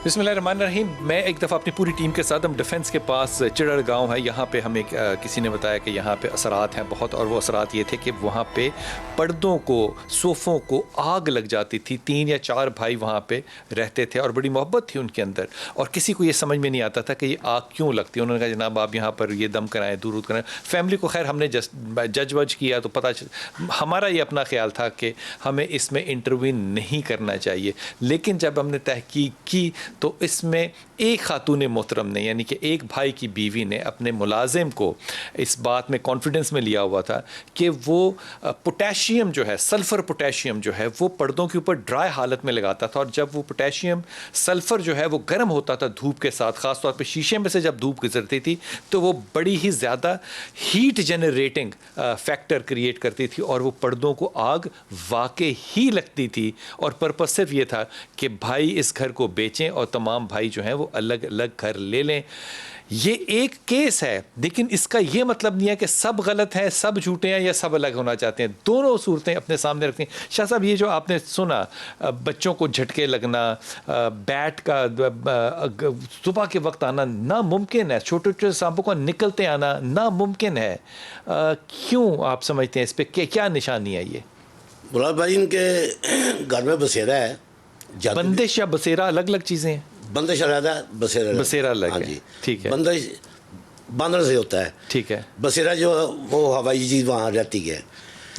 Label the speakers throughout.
Speaker 1: बिस्मिल्लाहिर्रहमानिर्रहीम। मैं एक दफ़ा अपनी पूरी टीम के साथ हम डिफेंस के पास चिड़ड़ गांव है, यहाँ पे हमें किसी ने बताया कि यहाँ पे असरात हैं बहुत, और वो असरात ये थे कि वहाँ पे पर्दों को, सोफ़ों को आग लग जाती थी। 3 या 4 भाई वहाँ पे रहते थे और बड़ी मोहब्बत थी उनके अंदर, और किसी को ये समझ में नहीं आता था कि ये आग क्यों लगती है। उन्होंने कहा जनाब आप यहाँ पर ये दम कराएँ, दूर कराएँ। फैमिली को खैर हमने जज वज किया तो पता हमारा ये अपना ख्याल था कि हमें इसमें इंटरवीन नहीं करना चाहिए, लेकिन जब हमने तहकीक की तो इसमें एक खातून मोहतरम ने, यानी कि एक भाई की बीवी ने अपने मुलाजिम को इस बात में कॉन्फिडेंस में लिया हुआ था कि वो पोटेशियम जो है, सल्फ़र पोटेशियम जो है, वो पर्दों के ऊपर ड्राई हालत में लगाता था, और जब वो पोटेशियम सल्फ़र जो है वो गर्म होता था धूप के साथ, ख़ास तौर पे शीशे में से जब धूप गुजरती थी तो वो बड़ी ही ज़्यादा हीट जनरेटिंग फैक्टर क्रिएट करती थी और वो पर्दों को आग वाकई ही लगती थी। और पर्पस सिर्फ ये था कि भाई इस घर को बेचें और तमाम भाई जो हैं वो अलग अलग घर ले लें। ये एक केस है, लेकिन इसका ये मतलब नहीं है कि सब गलत है, सब झूठे हैं या सब अलग होना चाहते हैं। दोनों सूरतें अपने सामने रखती हैं। शाह साहब, ये जो आपने सुना बच्चों को झटके लगना, बैट का सुबह के वक्त आना नामुमकिन है, छोटे छोटे सांपों का निकलते आना नामुमकिन है, क्यों आप समझते हैं इस पर क्या निशानी है? ये
Speaker 2: मुराद भाई इनके घर में बसेरा है।
Speaker 1: बंदिश या बसेरा अलग अलग चीज़ें हैं।
Speaker 2: बंदिश अलग है, बसेरा
Speaker 1: अलग
Speaker 2: हाँ
Speaker 1: है।
Speaker 2: जी,
Speaker 1: ठीक है।
Speaker 2: बंदिश बांदर से होता है।
Speaker 1: ठीक है।
Speaker 2: बसेरा जो वो हवाई चीज़ वहाँ रहती है।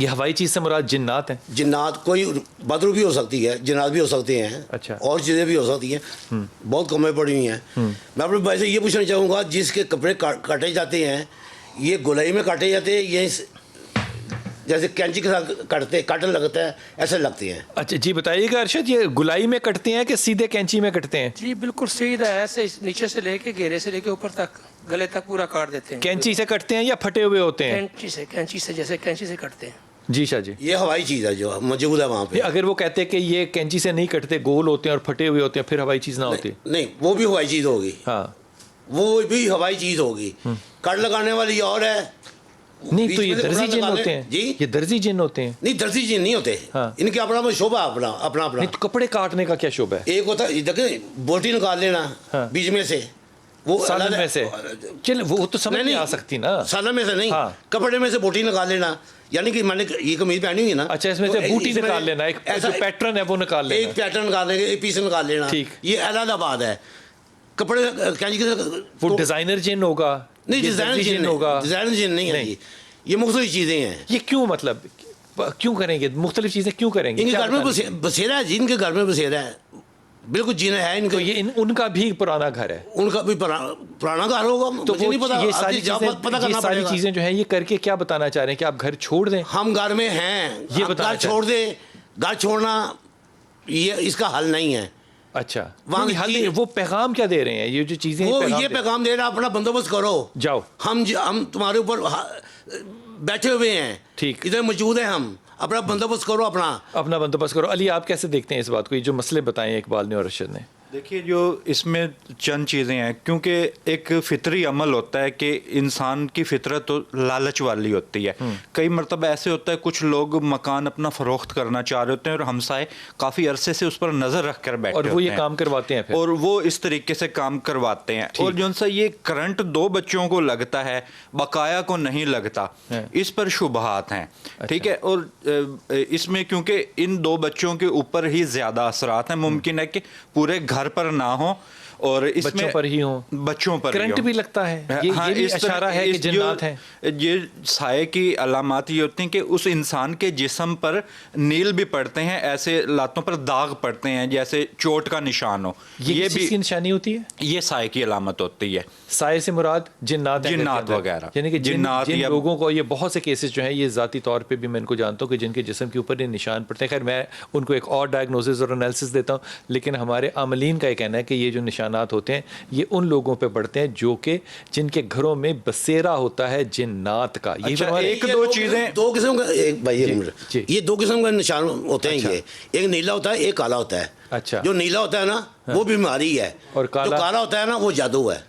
Speaker 1: ये हवाई चीज़ से मुराद जिन्नात हैं?
Speaker 2: जिन्नात कोई बदरू भी हो सकती है, जिन्नात भी हो सकते हैं।
Speaker 1: अच्छा।
Speaker 2: और चीज़ें भी हो सकती हैं। बहुत कमें पड़ी हुई हैं। मैं अपने भाई से ये पूछना चाहूँगा, जिसके कपड़े काटे जाते हैं, ये गोलाई में काटे जाते हैं, ये जैसे कैंची के साथ काटने लगता है, ऐसे लगते हैं?
Speaker 1: अच्छा जी, बताइएगा अरशद, ये गुलाई में कटते हैं कि सीधे कैंची में कटते हैं?
Speaker 3: जी बिल्कुल सीधा है, ऐसे नीचे से लेके घेरे से लेके ऊपर तक गले तक पूरा काट देते हैं।
Speaker 1: कैंची से कटते हैं या फटे हुए होते हैं?
Speaker 3: कैंची से जैसे कैंची से कटते हैं।
Speaker 1: जी शाह जी।
Speaker 2: ये हवाई चीज़ है जो मौजूद है वहाँ पे।
Speaker 1: अगर वो कहते हैं कि ये कैंची से नहीं कटते, गोल होते हैं और फटे हुए होते हैं, फिर हवाई चीज़ ना होती?
Speaker 2: नहीं, वो भी हवाई चीज़ होगी।
Speaker 1: हाँ,
Speaker 2: वो भी हवाई चीज़ होगी। कट लगाने वाली और है।
Speaker 1: नहीं तो ये दर्जी जिन होते हैं
Speaker 2: जी,
Speaker 1: ये दर्जी जिन होते हैं?
Speaker 2: नहीं, दर्जी जिन नहीं होते।
Speaker 1: हाँ।
Speaker 2: इनके अपना शोभा, अपना
Speaker 1: नहीं तो कपड़े काटने का क्या शोभा है?
Speaker 2: एक होता है, देखिए बोटी निकाल लेना। हाँ। बीच में से वो
Speaker 1: सालन में से, चल वो तो समझ नहीं आ सकती ना।
Speaker 2: सालन में से नहीं।
Speaker 1: हाँ।
Speaker 2: कपड़े में से बोटी निकाल लेना, यानी कि मैंने ये कमीज पहनी हुई है ना।
Speaker 1: अच्छा, इसमें से बूटी निकाल लेना, एक जो पैटर्न है वो निकाल लेना,
Speaker 2: एक पैटर्न निकाल लेंगे, एक पीस निकाल लेना।
Speaker 1: ठीक।
Speaker 2: ये अहमदाबाद है। कपड़े
Speaker 1: वो डिजाइनर जिन होगा?
Speaker 2: नहीं, डिजाइनर जिन होगा, डिजाइनर जिन नहीं है। ये मुख्तलिफ चीज़ें हैं।
Speaker 1: ये क्यों, मतलब क्यों करेंगे मुख्तलिफ चीज़ें, क्यों करेंगे?
Speaker 2: इनके घर में बसेरा है, जिनके घर में बसेरा है, बिल्कुल जीना है इनका।
Speaker 1: तो ये उनका भी पुराना घर है?
Speaker 2: उनका भी पुराना घर होगा।
Speaker 1: तो
Speaker 2: मुझे नहीं पता,
Speaker 1: ये सारी चीज़ें जो है ये करके क्या बताना चाह रहे हैं कि आप घर छोड़ दें?
Speaker 2: हम घर में हैं,
Speaker 1: ये बताना
Speaker 2: घर छोड़ दें। घर छोड़ना ये इसका हल नहीं है।
Speaker 1: अच्छा, वहाँ हल, वो पैगाम क्या दे रहे हैं? ये जो चीज़ें
Speaker 2: वो ये पैगाम दे रहा, अपना बंदोबस्त करो, जाओ, हम तुम्हारे ऊपर बैठे हुए हैं, ठीक, इधर मौजूद हैं, हम अपना बंदोबस्त करो, अपना बंदोबस्त करो।
Speaker 1: अली, आप कैसे देखते हैं इस बात को, ये जो मसले बताए इकबाल ने और रशद ने?
Speaker 4: देखिए, जो इसमें चंद चीज़ें हैं, क्योंकि एक फितरी अमल होता है कि इंसान की फितरत तो लालच वाली होती है। कई मरतबा ऐसे होता है, कुछ लोग मकान अपना फ़रोख्त करना चाह रहे होते हैं और हमसाए काफ़ी अरसे से उस पर नज़र रख कर बैठे
Speaker 1: और वो ये काम करवाते हैं फिर।
Speaker 4: और वो इस तरीके से काम करवाते हैं। और जो सा ये करंट 2 बच्चों को लगता है, बकाया को नहीं लगता, इस पर शुबहात हैं। ठीक है। और इसमें क्योंकि इन 2 बच्चों के ऊपर ही ज़्यादा असरात हैं, मुमकिन है कि पूरे घर पर ना हो और इसमें
Speaker 1: बच्चों पर ही हो,
Speaker 4: बच्चों पर
Speaker 1: करंट भी लगता है। ये भी इशारा है कि जिन्नात है।
Speaker 4: ये साये की अलामात ये होती हैं कि उस इंसान के जिस्म पर नील भी पड़ते हैं, ऐसे लातों पर दाग पड़ते हैं जैसे चोट का निशान हो।
Speaker 1: ये भी इसकी निशानी होती है।
Speaker 4: ये साये की अलामत होती है।
Speaker 1: साये से मुराद जिन्नात
Speaker 4: वगैरह,
Speaker 1: यानी कि जिन लोगों को, ये बहुत से केसेस जो हैं, ये ज़ाती तौर पे भी मैं इनको जानता हूँ कि जिनके जिस्म के ऊपर ये निशान पड़ते हैं। खैर, मैं उनको एक और डायग्नोसिस और एनालिसिस देता हूँ, लेकिन हमारे आमलीन का ये कहना है कि ये जो निशानात होते हैं ये उन लोगों पे पड़ते हैं जो कि जिनके घरों में बसेरा होता है जिन्नात का। ये
Speaker 4: अच्छा, एक दो चीज़ें,
Speaker 2: 2 किस्म का, एक भाई ये 2 किस्म का निशान होते हैं। ये एक नीला होता है, एक काला होता है।
Speaker 1: अच्छा,
Speaker 2: जो नीला होता है ना, वो बीमारी है, और जो काला होता है ना, वो जादू है।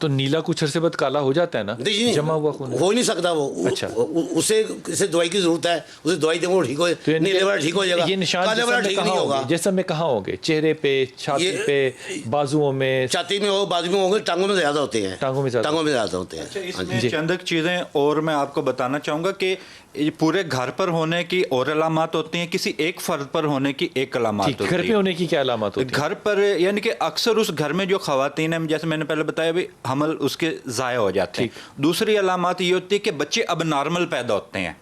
Speaker 1: तो नीला कुछ अरसे बाद काला हो जाता है ना,
Speaker 2: नहीं,
Speaker 1: जमा हुआ खून?
Speaker 2: हो ही नहीं सकता वो।
Speaker 1: अच्छा।
Speaker 2: उसे दवाई की जरूरत है, उसे दवाई देंगे वो ठीक हो,
Speaker 1: तो
Speaker 2: नीले वाला ठीक हो जाएगा,
Speaker 1: ये निशान
Speaker 2: काले वाला ठीक नहीं होगा।
Speaker 1: जैसे में कहाँ होंगे? चेहरे पे, छाती पे, बाजुओं में?
Speaker 2: छाती में हो, बाजू में होंगे, टांगों में ज्यादा होते हैं।
Speaker 1: टांगों में
Speaker 2: ज्यादा होते हैं।
Speaker 4: अच्छा,
Speaker 2: हाँ
Speaker 4: इसमें
Speaker 2: जी।
Speaker 4: चंद चीज़ें और मैं आपको बताना चाहूँगा कि ये पूरे घर पर होने की और अलामत होती हैं, किसी एक फर्द पर होने की एक अलामत
Speaker 1: ठीक,
Speaker 4: होती
Speaker 1: घर
Speaker 4: है।
Speaker 1: पे होने की क्या अलामत होती है?
Speaker 4: घर पर यानी कि अक्सर उस घर में जो खवातीन हैं, जैसे मैंने पहले बताया भी, हमल उसके ज़ाया हो जाते हैं। दूसरी अलामत ये होती है कि बच्चे अब नॉर्मल पैदा होते हैं,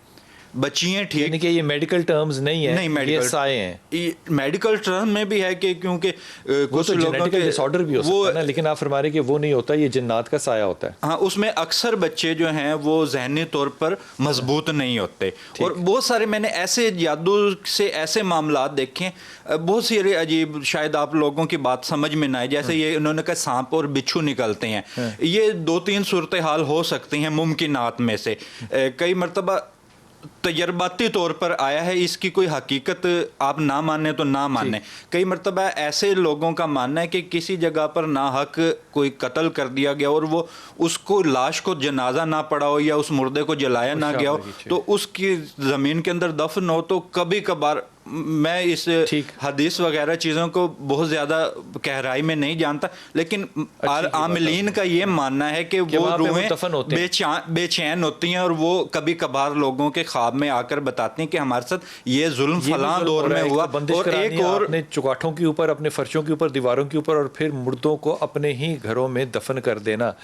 Speaker 4: बच्चियाँ ठीक,
Speaker 1: यानी कि ये मेडिकल टर्म्स नहीं है,
Speaker 4: नहीं,
Speaker 1: ये
Speaker 4: मेडिकल
Speaker 1: साए हैं।
Speaker 4: मेडिकल टर्म में भी है कि क्योंकि
Speaker 1: वो
Speaker 4: कुछ
Speaker 1: तो
Speaker 4: लोगों
Speaker 1: जेनेटिकल
Speaker 4: के
Speaker 1: डिसऑर्डर भी हो सकता है ना, लेकिन आप फरमा रहे कि वो नहीं होता, ये जिन्नात का साया होता है।
Speaker 4: हाँ, उसमें अक्सर बच्चे जो हैं वो जहनी तौर पर मजबूत नहीं होते। और बहुत सारे मैंने ऐसे जादू से ऐसे मामलात देखे हैं, बहुत सारे अजीब, शायद आप लोगों की बात समझ में ना आए, जैसे ये उन्होंने कहा सांप और बिच्छू निकलते हैं। ये 2-3 सूरत हाल हो सकती हैं मुमकिनात में से। कई मरतबा तजर्बाती तौर पर आया है, इसकी कोई हकीकत आप ना माने तो ना माने। कई मरतबा ऐसे लोगों का मानना है कि किसी जगह पर ना हक कोई कत्ल कर दिया गया और वो उसको लाश को जनाजा ना पड़ा हो या उस मुर्दे को जलाया ना गया हो, तो उसकी ज़मीन के अंदर दफन हो, तो कभी कभार मैं इस हदीस वगैरह चीज़ों को बहुत ज़्यादा गहराई में नहीं जानता, लेकिन आमिलीन का ये मानना है कि वो रूहें बेचैन होती हैं और वो कभी कभार लोगों के ख्वाब में आकर बताती हैं कि हमारे साथ ये जुल्म फलां दौर में हुआ।
Speaker 1: और एक और अपने चौगाठों के ऊपर, अपने फर्शों के ऊपर, दीवारों के ऊपर, और फिर मुर्दों को अपने ही घरों में दफन कर देना।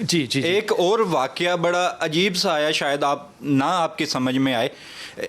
Speaker 1: जी।
Speaker 4: एक और वाकया बड़ा अजीब सा आया, शायद आप ना आपकी समझ में आए।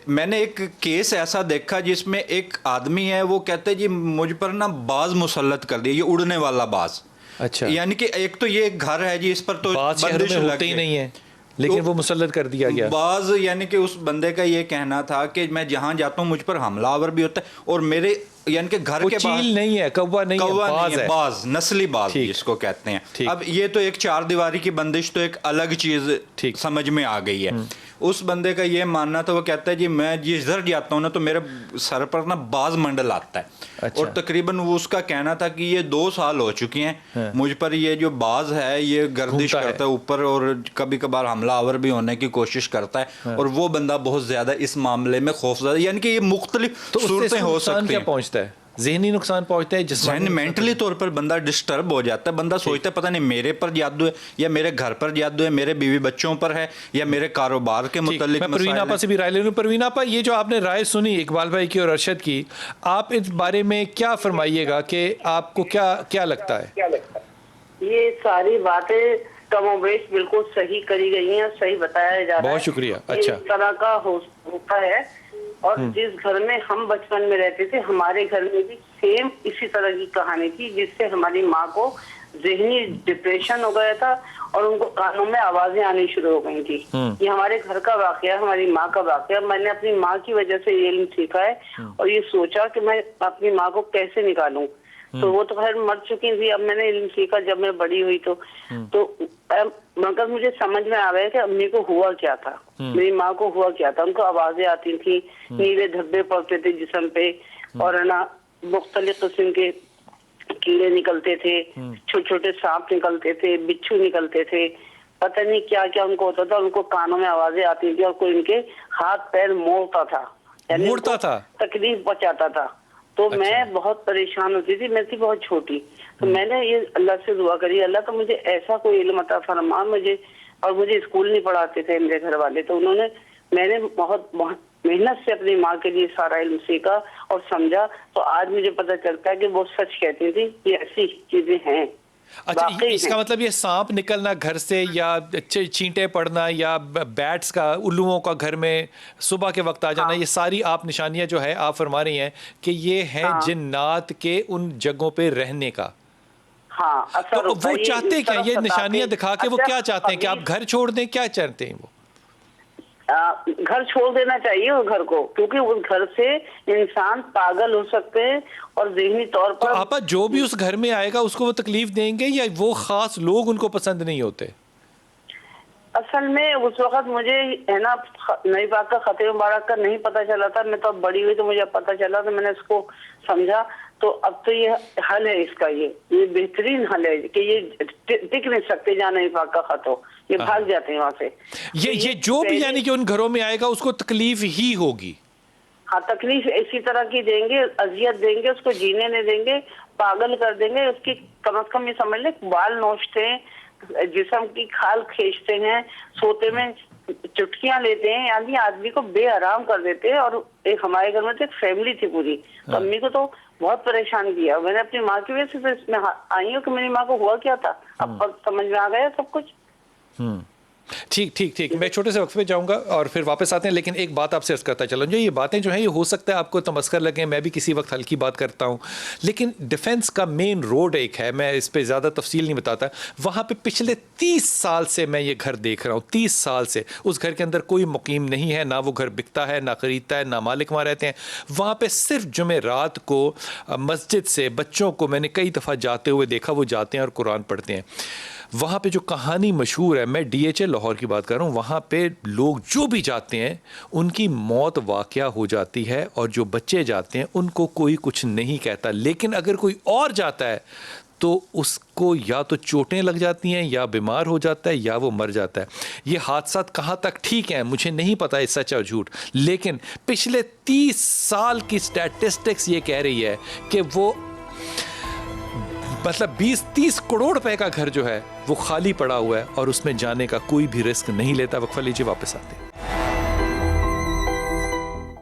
Speaker 4: मैंने एक केस ऐसा देखा जिसमें एक आदमी है, वो कहते हैं जी मुझ पर ना बाज मुसल्लत कर दिया, ये उड़ने वाला बाज।
Speaker 1: अच्छा।
Speaker 4: यानी कि एक तो ये घर है जी, इस पर तो
Speaker 1: बंदिश होते ही नहीं है, लेकिन वो मुसल्लत कर दिया गया
Speaker 4: बाज। यानी कि उस बंदे का ये कहना था कि मैं जहां जाता हूं मुझ पर हमलावर भी होता है, और मेरे यानी कि घर के
Speaker 1: चील नहीं है, कौवा नहीं है,
Speaker 4: बाज, नस्ली बाज जिसको कहते हैं। अब ये तो एक चार दीवारी की बंदिश तो एक अलग चीज समझ में आ गई है। उस बंदे का ये मानना था, वो कहता है जी मैं जिधर जाता हूँ ना तो मेरे सर पर ना बाज मंडल आता है। अच्छा। और तकरीबन वो उसका कहना था कि ये 2 साल हो चुके हैं मुझ पर ये जो बाज है ये गर्दिश करता है ऊपर, और कभी कभार हमलावर भी होने की कोशिश करता है। और वो बंदा बहुत ज्यादा इस मामले में खौफजदा, यानी कि ये मुख्तलिफ सूरतें हो सकती हैं।
Speaker 1: पहुंचता है, ज़हनी नुकसान पहुंचता है, जिसमें
Speaker 4: मेंटली तौर पर बंदा डिस्टर्ब हो जाता है। बंदा सोचता है पता नहीं मेरे पर जादू है, या मेरे घर पर जादू है, मेरे बीवी बच्चों पर है, या मेरे कारोबार के मुतालिक।
Speaker 1: मैं परवीन आपा से भी राय ले लूं। परवीन आपा, ये जो आपने राय सुनी इकबाल भाई की और अरशद की, आप इस बारे में क्या फरमाइएगा कि आपको क्या लगता है?
Speaker 5: ये सारी बातें कमोबेश बिल्कुल सही करी गई हैं, सही बताया जा रहा है।
Speaker 1: बहुत शुक्रिया। अच्छा,
Speaker 5: इस तरह का होता है, और जिस घर में हम बचपन में रहते थे, हमारे घर में भी सेम इसी तरह की कहानी थी, जिससे हमारी माँ को ज़हनी डिप्रेशन हो गया था और उनको कानों में आवाजें आनी शुरू हो गई थी। ये हमारे घर का वाकया, हमारी माँ का वाकया। मैंने अपनी माँ की वजह से ये इल्म सीखा है और ये सोचा कि मैं अपनी माँ को कैसे निकालूं। तो वो तो खैर मर चुकी थी, अब मैंने इल्म सीखा जब मैं बड़ी हुई तो मगर मुझे समझ में आ गया कि अम्मी को हुआ क्या था, मेरी माँ को हुआ क्या था। उनको आवाजें आती थी, नीले धब्बे पड़ते थे जिस्म पे, और ना मुख्तलिफ किस्म के कीड़े निकलते थे, छोटे छोटे सांप निकलते थे, बिच्छू निकलते थे, पता नहीं क्या क्या उनको होता था। उनको कानों में आवाजें आती थी और कोई उनके हाथ पैर मोड़ता था,
Speaker 1: मोड़ता था,
Speaker 5: तकलीफ पहुंचाता था। तो अच्छा। मैं बहुत परेशान होती थी, मैं थी बहुत छोटी। तो मैंने ये अल्लाह से दुआ करी, अल्लाह तो मुझे ऐसा कोई इल्म अता फरमा मुझे। और मुझे स्कूल नहीं पढ़ाते थे मेरे घर वाले, तो मैंने बहुत मेहनत से अपनी माँ के लिए सारा इल्म सीखा और समझा। तो आज मुझे पता चलता है कि वो सच कहती थी, ये ऐसी चीजें हैं।
Speaker 1: अच्छा, इसका मतलब ये सांप निकलना घर से, या चींटे पड़ना, या बैट्स का, उल्लुओं का घर में सुबह के वक्त आ जाना, ये सारी आप निशानियां जो है आप फरमा रही हैं कि ये है जिन्नात के उन जगहों पे रहने का।
Speaker 5: हाँ,
Speaker 1: तो वो चाहते क्या, ये निशानियां दिखा के वो क्या चाहते हैं कि आप घर छोड़ दें, क्या चाहते हैं वो?
Speaker 5: घर छोड़ देना चाहिए उस घर को, क्योंकि उस घर से इंसान पागल हो सकते हैं और ज़हनी तौर पर।
Speaker 1: तो आप जो भी उस घर में आएगा उसको वो तकलीफ देंगे, या वो खास लोग उनको पसंद नहीं होते?
Speaker 5: असल में उस वक्त मुझे है ना नई पाक का खतरे मुबारक का नहीं पता चला था। मैं तो अब बड़ी हुई तो मुझे अब पता चला, तो मैंने इसको समझा। तो अब तो ये हल है इसका, ये बेहतरीन हल है कि ये टिक नहीं सकते जहाँ नई पाक का खत हो, ये भाग जाते हैं वहां से।
Speaker 1: ये जो भी यानी कि उन घरों में आएगा उसको तकलीफ ही होगी।
Speaker 5: हाँ, तकलीफ इसी तरह की देंगे, अजियत देंगे, उसको जीने नहीं देंगे, पागल कर देंगे। उसकी कम से कम ये समझ ले, बाल नोचते हैं, जिस्म की खाल खींचते हैं, सोते में चुटकियां लेते हैं, यानी आदमी को बेआराम कर देते हैं। और एक हमारे घर में तो एक फैमिली थी पूरी, अम्मी को तो बहुत परेशान किया। मैंने अपनी माँ की वजह से तो इसमें आई हूँ कि मेरी माँ को हुआ क्या था, अब समझ में आ गया सब कुछ।
Speaker 1: ठीक मैं छोटे से वक्त पे जाऊंगा और फिर वापस आते हैं, लेकिन एक बात आपसे अर्ज करता चलूँ, जो ये बातें जो हैं ये हो सकता है आपको तमस्कर लगे, मैं भी किसी वक्त हल्की बात करता हूँ, लेकिन डिफेंस का मेन रोड एक है, मैं इस पे ज़्यादा तफसील नहीं बताता। वहाँ पे पिछले 30 साल से मैं ये घर देख रहा हूँ, 30 साल से उस घर के अंदर कोई मुकीम नहीं है, ना वो घर बिकता है, ना ख़रीदता है, ना मालिक वहाँ रहते हैं। वहाँ पर सिर्फ जुमे रात को मस्जिद से बच्चों को मैंने कई दफ़ा जाते हुए देखा, वो जाते हैं और कुरान पढ़ते हैं। वहाँ पे जो कहानी मशहूर है, मैं DHA लाहौर की बात कर रहा हूँ, वहाँ पे लोग जो भी जाते हैं उनकी मौत वाक़या हो जाती है, और जो बच्चे जाते हैं उनको कोई कुछ नहीं कहता। लेकिन अगर कोई और जाता है तो उसको या तो चोटें लग जाती हैं, या बीमार हो जाता है, या वो मर जाता है। ये हादसा कहाँ तक ठीक है मुझे नहीं पता है, सच और झूठ, लेकिन पिछले 30 साल की स्टैटिस्टिक्स ये कह रही है कि वो मतलब 20-30 करोड़ रुपए का घर जो है वो खाली पड़ा हुआ है, और उसमें जाने का कोई भी रिस्क नहीं लेता। वक्फा लीजिए, वापस आते हैं।